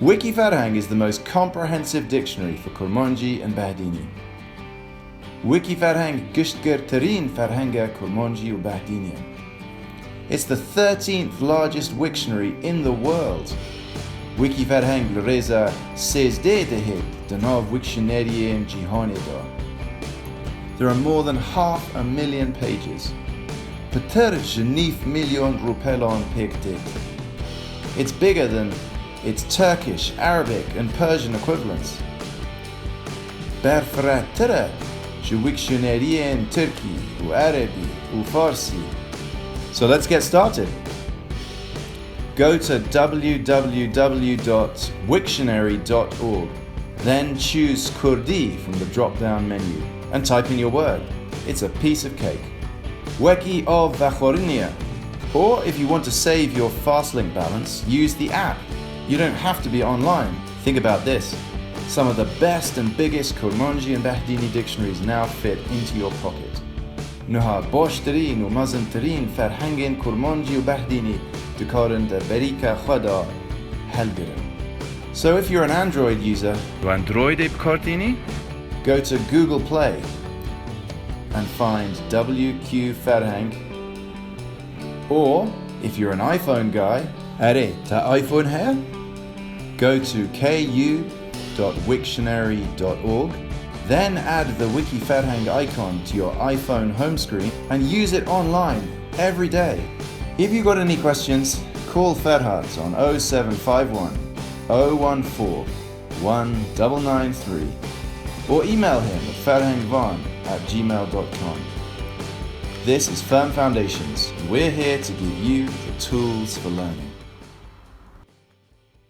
Wîkîferheng is the most comprehensive dictionary for Kurmanji and Bahdini. Wîkîferheng giştgirtırîn ferhenga Kurmanji u Bahdiniye. It's the 13th largest wiktionary in the world. Wîkîferheng li rêza 13 dihêd di nav wiktioneryên cîhanê da. There are more than 500,000 pages. Pitir ji 9 milyon rupelan pêk tê. It's bigger than its Turkish, Arabic and Persian equivalents. Berfirattire ji wiktioneryên Turkî û Arabî û Farsî. So let's get started. Go to www.wiktionary.org, then choose Kurdi from the drop-down menu and type in your word. It's a piece of cake. Wîkîferheng. Or if you want to save your FastLink balance, use the app. You don't have to be online. Think about this. Some of the best and biggest Kurmanji and Bahdini dictionaries now fit into your pocket. Nuha baştirîn û mezintirîn ferhengên Kurmanji û Bahdini dikarin de berîka xwe de helgirin. So if you're an Android user, Tu Androidê bikardînî? go to Google Play and find Wîkîferheng. Or if you're an iPhone guy, are ta iPhone heye? Go to ku.wiktionary.org, then add the Wîkîferheng icon to your iPhone home screen and use it online every day. If you got any questions, call Ferhat on 0751 014 1993 or email him at ferhengvan@gmail.com. This is Firm Foundations. We're here to give you the tools for learning.